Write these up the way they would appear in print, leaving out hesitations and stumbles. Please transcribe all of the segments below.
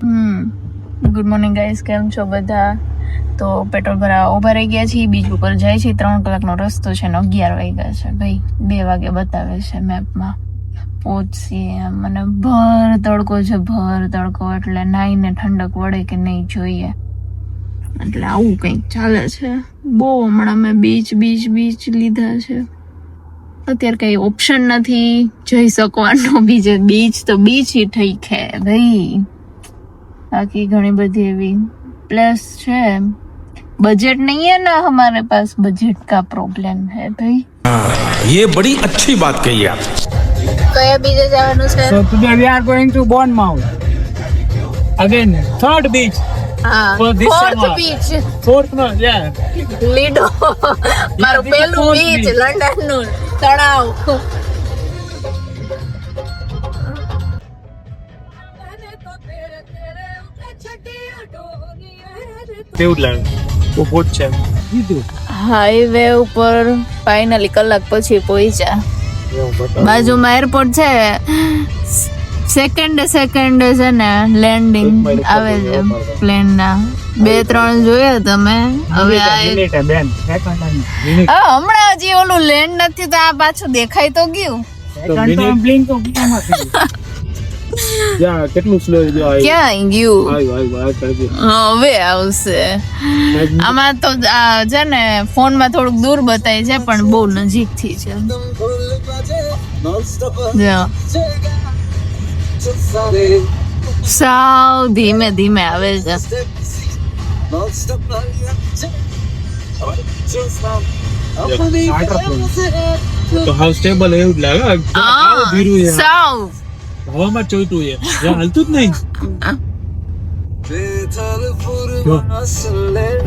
Good morning guys, કેમ છો બધા? તો પેટ્રોલ ભરાવા ઉભા રહી ગયા છીએ, બીચ ઉપર જાય છે. 3 કલાકનો રસ્તો છે ને 11 વાગ્યા છે. ભાઈ 2 વાગે બતાવે છે મેપમાં. પહોંચીએ મને ભર તડકો છે, ભર તડકો, એટલે નાઈને ઠંડક વળે કે નહીં જોઈએ, એટલે આવું કંઈક ચાલે છે. બહુ હમણાં મેં બીચ લીધા છે. અત્યારે કઈ ઓપ્શન નથી જઈ શકવાનો. બીજે બીચ તો બીચ ही ठीक है भाई. बाकी घनी बड़ी एवी प्लेस है. बजट नहीं है ना हमारे पास, बजट का प्रॉब्लम है भाई. ये बड़ी अच्छी बात कही आप. कया बीजे जवानु છે? So today we are going to Bournemouth. Again, third beach. For this fourth summer. beach. Fourth no, yeah. લીડો મારું પહેલું બીચ લંડન નું તળાવ. તેવું લાગે. બહુ પોચ છે. કીધું. હાઈવે ઉપર ફાઇનલી કલાક પછી પહોંચ્યા. બાજુમાં એરપોર્ટ છે. સેકન્ડ છે ને લેન્ડિંગ આવે છે પ્લેન ના. 2-3 જોયા તમે. હવે હમણાં હજી ઓલું લેન્ડ નથી તો આ પાછું દેખાય તો ગયું. કેટલું સ્લો ક્યાં ગયું? હવે આવશે. આમાં તો છે ને ફોન માં થોડુંક દૂર બતાય છે પણ બહુ નજીક થી છે. સાવ ધીમે આવે છે. તો હાઉસ સ્ટેબલ એવું જ લાગે. સાવ હવામાં ચોઈટું છે, જ્યાં હાલતું જ નહીં.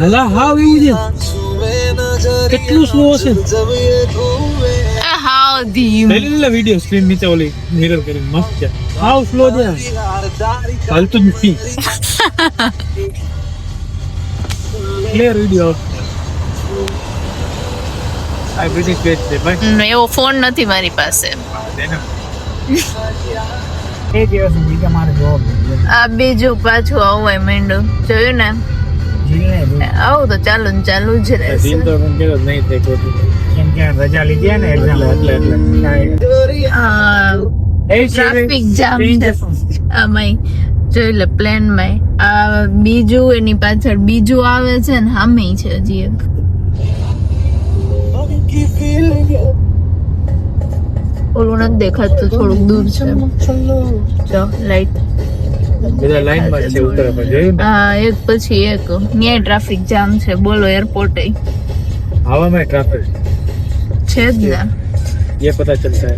હલા હાવ એવું છે. કેટલું સ્લો છે. હાવ ધીમે. વિડિયો સ્ક્રીન નીચે ઓલી મિરર કરીને મસ્ત છે. હાવ સ્લો છે, હાલતું જ નથી. Clear video. આ બ્રિટિશ બેચ છે ભાઈ. એવો ફોન નથી મારી પાસે. એ દિવસ બીજા મારે જોબ. આ બીજું પાછું આવું માંડ્યું જોયું ને. આવું તો ચાલુ જ રહેશે. ટીમ તો મને કેવો નહીં થાય કોઈ. કેમ કે રજા લીધી ને એક્ઝામ એટલે ટ્રાફિક જામ છે આમાં. જોઈ લે પ્લેન માં આ બીજું, એની પાછળ બીજું આવે છે ને સામે છે હજી એક. ઓલું નથી દેખાતું, થોડુંક દૂર છે. જો લાઈટ બધા લાઈન માં છે ઉતરે પણ જોયું. હા, એક પછી એક. ન્યાય ટ્રાફિક જામ છે. બોલો એરપોર્ટ હવામાં ટ્રાફિક છે જ ને. ये पता चलता है.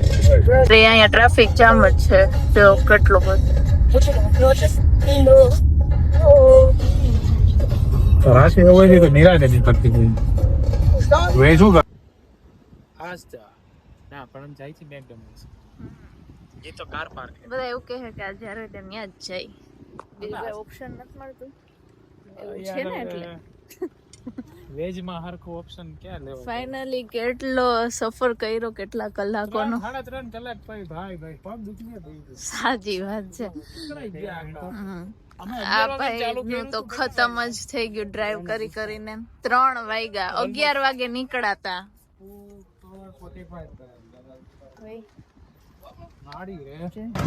અહીંયા ટ્રાફિક જામ જ છે. જો કેટલો બધો. રાશિ હોય છે તો નિરાશ જ કરતી હોય. વે શું કર ના પણ જાય છે મેકડોનલ્ડ્સ. એ તો કાર પાર્ક. બધા એવું કહે કે આ જ્યારે તે ત્યાં જ જાય. બીજું કોઈ ઓપ્શન નથી મળતું એવું છે ને. એટલે વેજ માં હરખો ઓપ્શન ક્યાં લેવો. ફાઇનલી કેટલો સફર કર્યો, કેટલા કલાકોનો. 3.5 કલાક ભાઈ પગ દુખી ગયો. સાચી વાત છે. આ ભાઈ નું તો ખતમ જ થઈ ગયું ડ્રાઈવ કરીને. 3 વાગ્યા. 11 વાગે નીકળાતા.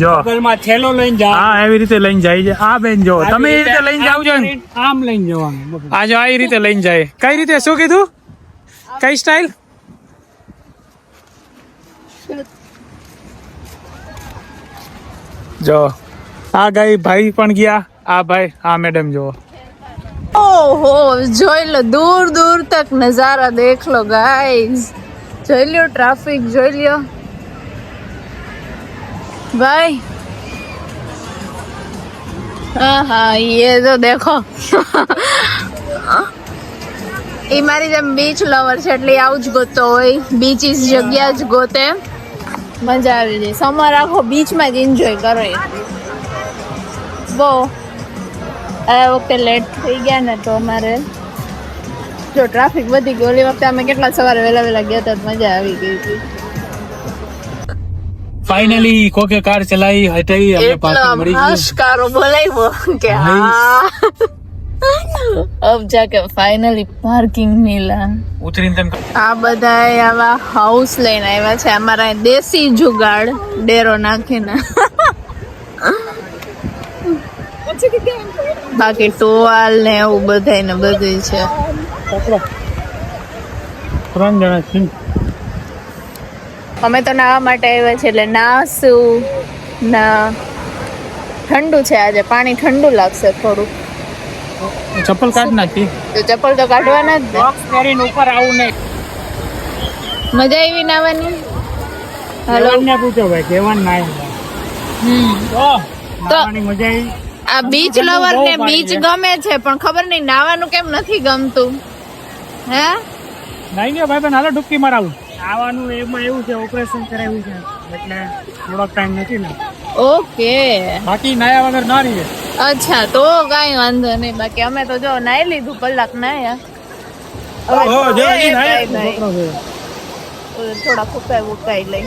જો માં થેલો લઈને જા. હા, એવી રીતે લઈને જાય છે. આ બેન જો તમે એ રીતે લઈને જાવ છો ને, આમ લઈને જવાનું. આ જો આ રીતે લઈને જાય. કઈ રીતે? શું કીધું? કઈ સ્ટાઇલ? જો આ ભાઈ પણ ગયા. આ ભાઈ, આ મેડમ જો. ઓહો, જોઈ લો દૂર તક નજારા દેખ લો ગાઈસ. જોઈ લ્યો ટ્રાફિક, જોઈ લ્યો ભાઈ. હા ये तो देखो. એ મારી જેમ બીચ લવર છે એટલે આવું જ ગોતતો હોય. બીચીસ જગ્યા જ ગોતે. મજા આવી જાય. સમર આખો બીચમાં જ એન્જોય કરો. બહુ આ વખતે લેટ થઈ ગયા ને તો અમારે જો ટ્રાફિક વધી ગયો. ઓલી વખતે અમે કેટલા સવારે વહેલા ગયા હતા, મજા આવી ગઈ હતી. ફાઇનલી કોકે કાર ચલાવી હટાવી અમને એટલો પાર્કિંગ મળી ગયું હશકારો બોલાવ્યો કે હા અબ જાકે ફાઇનલી પાર્કિંગ મિલા. ઉતરીને તને આ બધા આવા હાઉસ લઈને આવ્યા છે અમારા દેશી જુગાડ ડેરો નાખીને. બાકી ટોવાલ ને એવું બધાય ને બધું છે. પકડો 3 જણા છે. અમે તો નાહવા માટે આવ્યા છે એટલે નાહશું ના. ઠંડુ છે આજે, પાણી ઠંડુ લાગશે થોડું. ચપ્પલ કાઢ નાખી તો ચપ્પલ તો કાઢવાના જ ને. બોક્સ પહેરીને ઉપર આવું નહીં. મજા આવી નાવાની. હેલો. કેવનને પૂછો ભાઈ, કેવન ના આવ્યો. તો નાવાની મજા આવી. આ બીચ લવર ને બીચ ગમે છે પણ ખબર નહીં નાવાનું કેમ નથી ગમતું. હે નહીં ને ભાઈ, હાલો ડૂબકી મારાવું. આવવાનું એમાં એવું છે, ઓપરેશન કરાવ્યું છે એટલે થોડોક ટાઈમ નથી ને. ઓકે, બાકી નાયા વગર ના રહીએ. અચ્છા તો કાંઈ વાંધો નહીં. બાકી અમે તો જો નાઈ લીધું, કલાક નાયા. થોડા ફૂકાઈ લઈ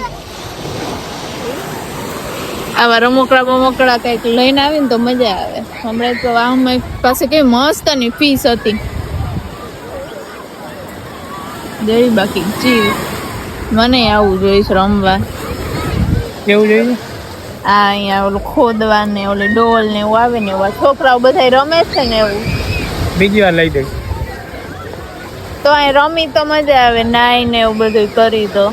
આવા રમકડા બમકડા કઈક લઈને આવીને તો મજા આવે. હમણાં તો આમાં પાસે કેવી મસ્ત ની ફીસ હતી. જઈ બાકી ચીલ મને આવું જોઈશ રમવા. કેવું જોઈએ? આ અહીંયા ઓલું ખોદવા ને ઓલી ડોલ ને એવું આવે ને એવા છોકરાઓ બધા રમે છે ને એવું. બીજી વાર લઈ દઈ તો અહીં રમી તો મજા આવે, નાઈ ને એવું બધું કરી તો.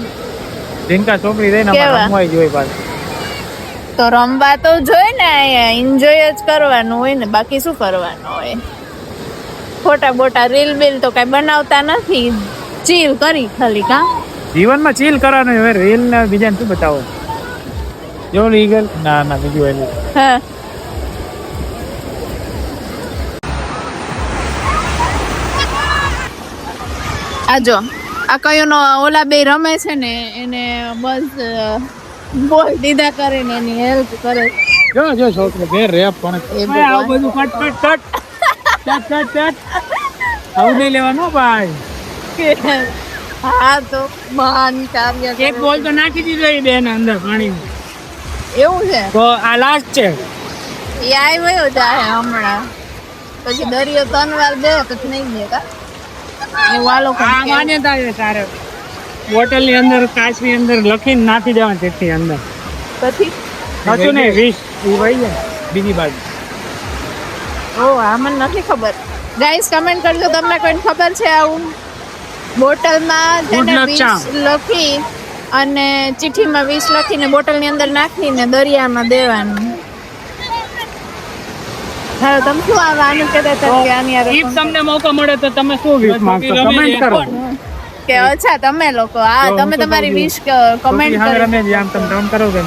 જીનકા છોકરી રહી ને કેવા? રમવાય જોઈએ પાછું. તો રમવા તો જોઈ ને, અહીંયા એન્જોય જ કરવાનું હોય ને, બાકી શું કરવાનું હોય. ખોટા બોટા રીલ બીલ તો કઈ બનાવતા નથી, ચીલ કરી ખાલી. કા જીવનમાં ચીલ કરવાનું હવે, રીલ ને બીજાને શું બતાવો. જો લીગલ ના ના બીજું એનું હા આ જો આ કયો નો ઓલા બે રમે છે ને એને બસ બોલ દીધા કરીને એની હેલ્પ કરે. જો જો છોકરો ઘેર રેપ પણ એ આવું બધું cut cut cut cut cut cut આવું નહીં લેવાનું ભાઈ. હા તો મહાન કાર્ય એક બોલ તો નાખી દીધો એ બેન અંદર પાણીમાં. એવું છે. તો આ લાસ્ટ છે. એ આવ્યો જાય હમણાં, પછી દરિયો 3 વાર દે પછી નહીં દે. કા એવું આ લોકો આ માન્યતા છે તારે. બોટલ ની અંદર કાચની અંદર લખીને નાખી દેવાનું તેથી અંદર. પછી સાચું ને 20 એ વહી જાય બીજી બાજુ. ઓ આ મને નથી ખબર. ગાઈસ કમેન્ટ કરજો તમને કોઈને ખબર છે આવું. બોટલમાં છે ને 20 લખી અને ચિઠ્ઠીમાં 20 લખીને બોટલની અંદર નાખીને દરિયામાં દેવાનું. હા તમે શું આનું કહેતા હતા કે આની યાર ઈફ તમને મોકો મળે તો તમે શું વિશ માંગશો? કમેન્ટ કરો કે અચ્છા તમે લોકો આ તમે તમારી વિશ કમેન્ટ કરો. રમે છે આમ તમે કામ કરો કે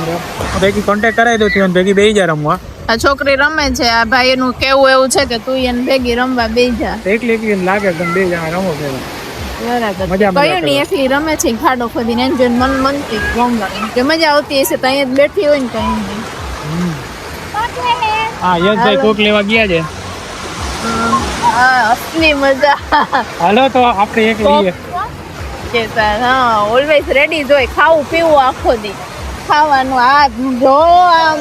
ભેગી કોન્ટેક્ટ કરાવી દો થી ભેગી બેહી જા રમવા. આ છોકરી રમે છે, આ ભાઈ એનું કેવું એવું છે કે તું એને ભેગી રમવા બેહી જા. એકલી એકલી લાગે તમે બે જણા રમો પેલા. બરાબર. મજા કયું નહીં એકલી રમે છે ખાડો ખોદીને એને જોઈને મન મનથી રમવાની જે મજા આવતી હશે તો અહીંયા જ બેઠી હોય ને કઈ નહીં. હા યશભાઈ કોક લેવા ગયા છે. હા અસલી મજા. હાલો તો આપણે એક લઈએ. કે સર હા ઓલવેઝ રેડી જ હોય, ખાવું પીવું આખો દી ખાવાનું. આ જો આમ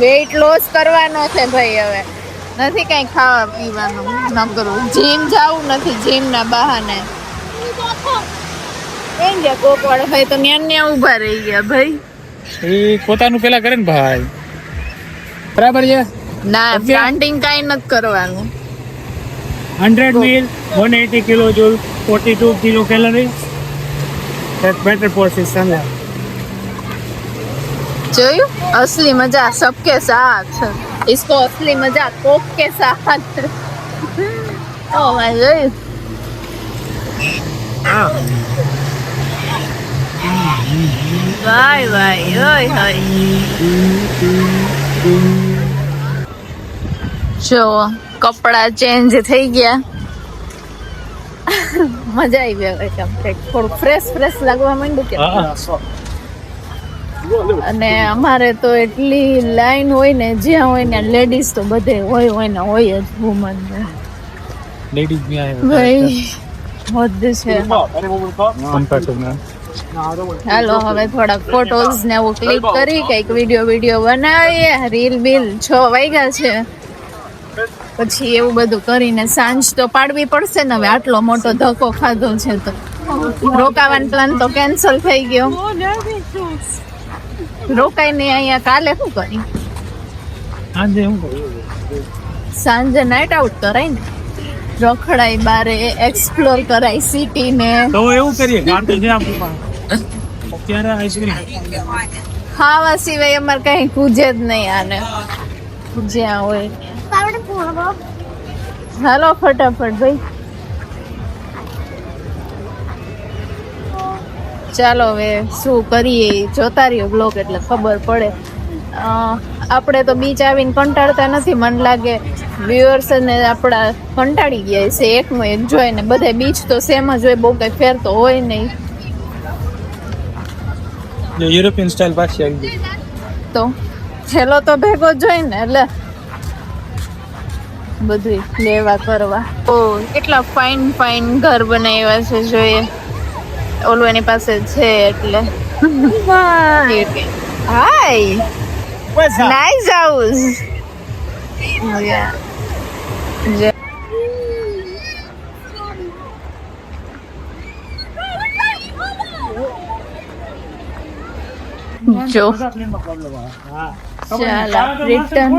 વેઇટ લોસ કરવાનો છે ભાઈ, હવે નથી કઈ ખાવા પીવાનું ન કરવું. જીમ જાવું નથી, જીમ ના બહાને એમ ગયા કોક વાળા ભાઈ તો ન્યા ઉભા રહી ગયા ભાઈ. એ પોતાનું પેલા કરે ને ભાઈ, બરાબર છે. ના પ્લાન્ટિંગ કઈ નથી કરવાનું. 100 meal 180 kilojoule 42 kilocalories. That's better for season. જોયું असली मजा सबके साथ, इसको असली मजा कोक के साथ. ઓ ભાઈ જોયું. ભાઈ ભાઈ ઓય હોય. જો કપડા ચેન્જ થઈ ગયા, મજા આવી હવે થોડું ફ્રેશ ફ્રેશ લાગવા માંડ્યું કે. અને અમારે તો એટલી લાઈન હોય ને, જ્યાં હોય ને લેડીઝ તો બધે હોય ને હોય જ. વુમન લેડીઝ બી આવે ભાઈ હોદ છે. હાલો હવે થોડાક ફોટોઝ ને એવું ક્લિક કરી કઈક વિડીયો બનાવીએ. રીલ બિલ 6 વાગ્યા છે, પછી એવું બધું કરીને સાંજ તો પાડવી પડશે ને. હવે આટલો મોટો ધક્કો ખાધો છે તો રોકાવાનો પ્લાન તો કેન્સલ થઈ ગયો. રોકાઈ નહીં અહીંયા. કાલે શું કરી? સાંજે નાઇટ આઉટ કરાય ને, રખડાય બારે, એક્સપ્લોર કરાય સિટી ને. તો એવું કરીએ ગાડી છે આપણી પાસે અત્યારે આઈસ્ક્રીમ ખાવા સિવાય અમારે કઈ પૂજે જ નહીં આને. જ્યાં હોય હાલો ફટાફટ ભાઈ. ચાલો હવે શું કરીએ જોતા રહ્યો બ્લોગ એટલે ખબર પડે. આપણે તો બીચ આવીને કંટાળતા નથી. મને લાગે વ્યુઅર્સ ને આપણા કંટાળી ગયા છે એકનું એક જોઈને. બધા બીચ તો સેમ જ હોય, બહુ કઈ ફેર તો હોય નહીં. યુરોપિયન સ્ટાઇલ પાછી આવી ગઈ તો છેલ્લો તો ભેગો જ હોય ને, એટલે બધું લેવા કરવા. ઓ કેટલા ફાઇન ઘર બનાવ્યા છે જોઈએ. ઓલું એની પાસે છે એટલે. હાય નાઇસ હાઉસ. જો ચાલ રિટર્ન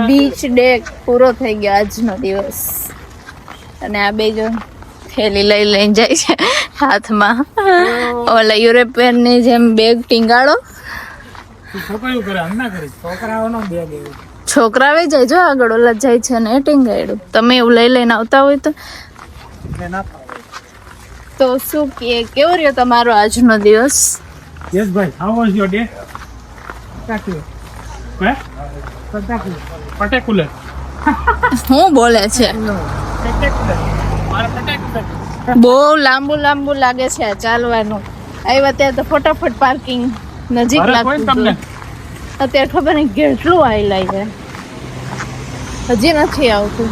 બીચ ડે પૂરો થઈ ગયો આજનો દિવસ. અને આ બે જો થેલી લઈને જાય છે હાથમાં. ઓલા યુરોપિયન ની જેમ બેગ ટીંગાડો. છોકરાવે જાય જો આગળ ઓલા જાય છે ને ટીંગાડ્યું. તમે એવું લઈને આવતા હોય તો શું કે કેવો રહ્યો તમારો આજનો દિવસ? યસ ભાઈ, how was your day? Particular શું બોલે છે? બહુ લાંબુ લાગે છે ચાલવાનું. આવ્યા ત્યાં તો ફટાફટ પાર્કિંગ નજીક લાગતું હતું. અત્યારે ખબર નહીં કેટલું આયલા છે, હજી નથી આવતું.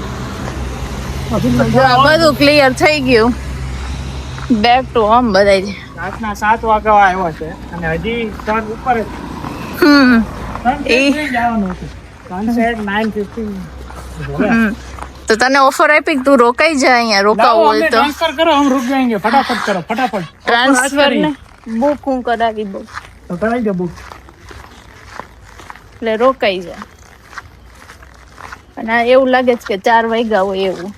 બધું ક્લિયર થઈ ગયું. બેક ટુ હોમ બધા જ. રાતના 7 વાગ્યા આવ્યો છે અને હજી સન ઉપર જ જવાનું હતું. સનસેટ 9:15. તો તને ઓફર આપી તું રોકાઈ જા. અહીંયા રોકાવું હોય તો ટ્રાન્સફર કરો, હમ रुक जाएंगे. फटाफट करो, फटाफट ટ્રાન્સફર ને બુક હું કરાવી દઉં તો કરાવી દે બુક. એટલે રોકાઈ જા. અને આ એવું લાગે છે કે 4 વાગ્યા હોય એવું.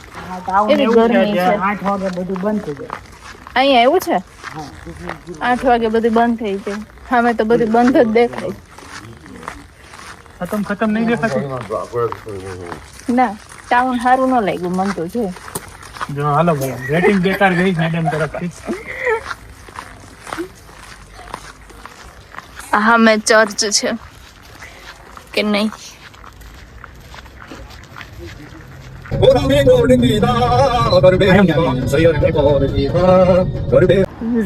એવી ગરમી છે. 8 વાગે બધું બંધ થઈ જાય અહીંયા એવું છે. 8 વાગે બધું બંધ થઈ જાય. સામે તો બધું બંધ જ દેખાય. ખતમ નહીં દેખાતું. ના ટાઉન સારું ન લાગ્યું મન તો. જો હાલો ભાઈ, રેટિંગ બેકાર ગઈ મેડમ તરફથી. હા મેં ચર્ચ છે કે નહીં?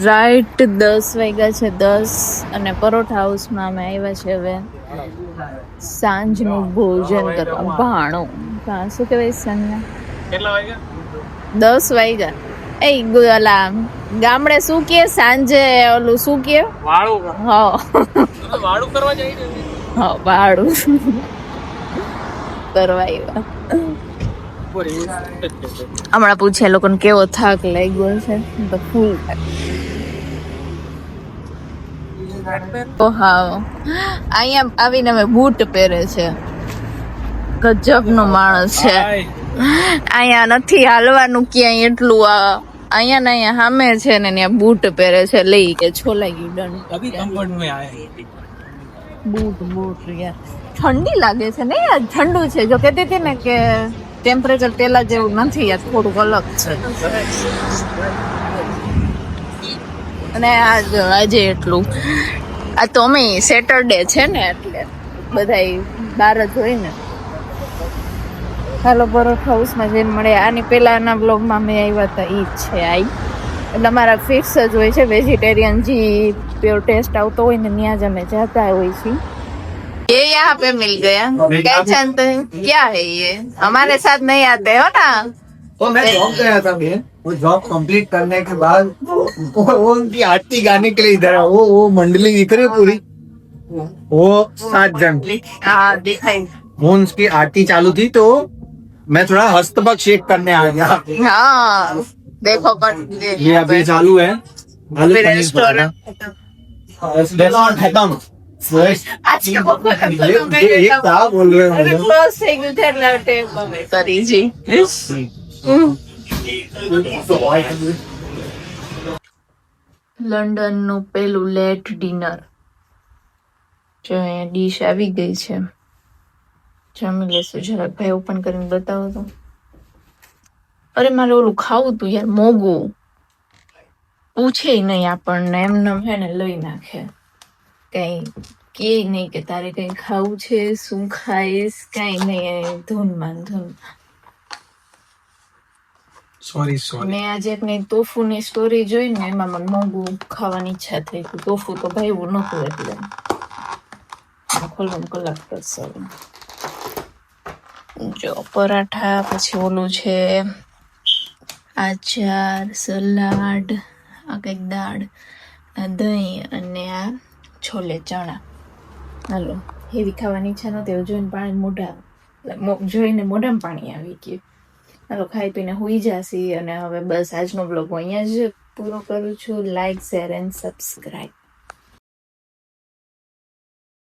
રાઈટ 10 વાગ્યા છે 10 અને પરોઠા હાઉસમાં અમે આવ્યા છે હવે સાંજનું ભોજન કરવા. ભાણું શું કહેવાય સાંજના? કેટલા વાગ્યા? 10 વાગ્યા. એ ઓલા ગામડે શું કે સાંજે ઓલું શું કે વાળું. હા વાળું કરવા જઈએ. હા વાળું કરવા આવ્યા. હમણાં પૂછે લોકોને કેવો થાક લાગ્યો છે તો ફૂલ થાક. હા અહીંયા આવીને અમે બૂટ પહેરે છે. ગજબ નો માણસ છે. અહીંયા નથી હાલવાનું ક્યાંય એટલું. અહીંયા ને અહીંયા સામે છે ને ત્યાં બૂટ પહેરે છે. લઈ કે છોલાઈ ગયું બૂટ યાર. ઠંડી લાગે છે ને યાર. ઠંડુ છે. જો કહેતી હતી ને કે ટેમ્પરેચર પેલા જેવું નથી યાર, થોડુંક અલગ છે. અને આજે એટલું આ તો અમે સેટરડે છે ને એટલે બધા બહાર જ હોય ને. હાલો પરોઠા હાઉસમાં જઈને મળે. આની પહેલાના બ્લોગમાં મેં આવ્યા હતા એ જ છે. એટલે અમારા ફિક્સ જ હોય છે વેજીટેરિયન જે પ્યોર ટેસ્ટ આવતો હોય ને ત્યાં જ અમે જતા હોય છીએ. ये यहाँ पे मिल गया क्या है ये? हमारे साथ नहीं आते हो ना. तो मैं जॉब गया था मैं वो जॉब कंप्लीट करने के बाद वो उनकी आरती गाने के लिए इधर है। वो मंडली दिख रही है पूरी, वो 7 जन। हाँ दिखाई। वो उसकी आरती चालू थी तो मैं थोड़ा हस्तपक शेक करने आ गया। हाँ देखो कर ये अभी चालू है। आलू पनीर पराठा। रेस्टोरेंट खत्म। ये क्या बोल रहे हो? ક્લોઝ થઈ ગયું છે એટલે ટેપ કરી જી લંડન નું પેલું લેટ ડિનર જો અહીંયા ડીશ આવી ગઈ છે, જમી લેશું. જરાક ભાઈ ઓપન કરીને બતાવો તો. અરે મારે ઓલું ખાવું તું યાર, મોગું પૂછે નહીં આપણને, એમને હે ને લઈ નાખે, કઈ કે નહીં કે તારે કઈ ખાવું છે, શું ખાઈશ, કઈ નહીં, ધૂનમાં ધૂન. સોરી મેં આજે એકની તોફુની સ્ટોરી જોઈ ને એમાં મને મોંઘું ખાવાની ઈચ્છા થઈ ગઈ. તોફુ તો ભાઈ એવું નતું એટલે ખોલવાનું કલાક કરશે. જો પરાઠા, પછી ઓલું છે આચાર, સલાડ, આ કંઈક દાળ, આ દહીં અને આ છોલે ચણા. હાલો એવી ખાવાની ઈચ્છા નહોતી, એવું જોઈને પાણી જોઈને મોઢામાં પાણી આવી ગયું. હાલો ખાઈ પીને હુઈ જાસી. અને હવે બસ આજનો બ્લોગ હું અહીંયા જ પૂરો કરું છું. Like, share and subscribe.